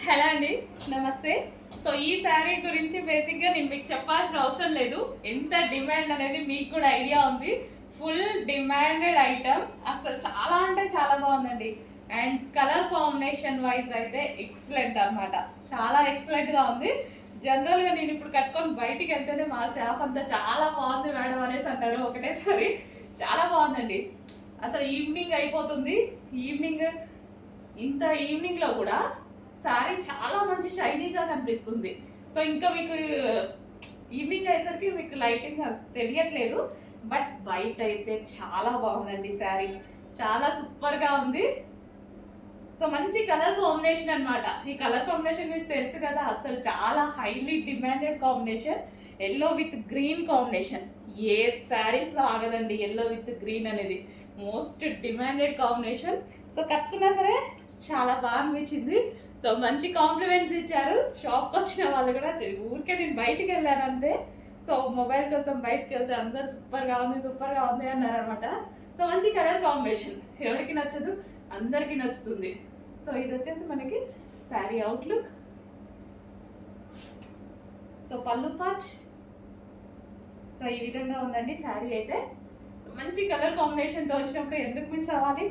Hello అండి, నమస్తే. So ఈ శారీ గురించి బేసిక్గా నేను మీకు చెప్పాల్సిన అవసరం లేదు. ఎంత డిమాండ్ అనేది మీకు కూడా ఐడియా ఉంది. ఫుల్ డిమాండెడ్ ఐటమ్, అసలు చాలా అంటే చాలా బాగుందండి. అండ్ కలర్ కాంబినేషన్ వైజ్ అయితే ఎక్సలెంట్ అనమాట, చాలా ఎక్సలెంట్గా ఉంది. జనరల్గా నేను ఇప్పుడు కట్టుకొని బయటికి వెళ్తేనే మా షాప్ అంతా చాలా బాగుంది మేడం అనేసి అంటారు ఒకటేసారి. చాలా బాగుందండి. అసలు ఈవినింగ్ అయిపోతుంది, ఈవినింగ్ ఇంత ఈవినింగ్లో కూడా శారీ చాలా మంచి షైనీగా కనిపిస్తుంది. సో ఇంకా మీకు ఈవినింగ్ అయ్యేసరికి మీకు లైటింగ్ తెలియట్లేదు, బట్ బయట అయితే చాలా బాగుందండి. శారీ చాలా సూపర్గా ఉంది. సో మంచి కలర్ కాంబినేషన్ అనమాట. ఈ కలర్ కాంబినేషన్ గురించి తెలుసు కదా, అసలు చాలా highly demanded combination. Yellow with green combination ఏ శారీస్లో ఆగదండి. ఎల్లో విత్ గ్రీన్ అనేది మోస్ట్ డిమాండెడ్ కాంబినేషన్. సో కట్టుకున్నా సరే చాలా బాగా అనిపించింది. సో మంచి కాంప్లిమెంట్స్ ఇచ్చారు. షాప్కి వచ్చిన వాళ్ళు కూడా ఊరికే నేను బయటికి వెళ్ళాను అంతే. సో మొబైల్ కోసం బయటకు వెళ్తే అందరు సూపర్గా ఉంది అన్నారు అనమాట. సో మంచి కలర్ కాంబినేషన్, ఎవరికి నచ్చదు, అందరికీ నచ్చుతుంది. సో ఇది వచ్చేసి మనకి శారీ అవుట్లుక్. సో పళ్ళు పార్ట్ సో ఈ విధంగా ఉందండి శారీ అయితే. సో మంచి కలర్ కాంబినేషన్తో వచ్చినప్పుడు ఎందుకు మిస్ అవ్వాలి.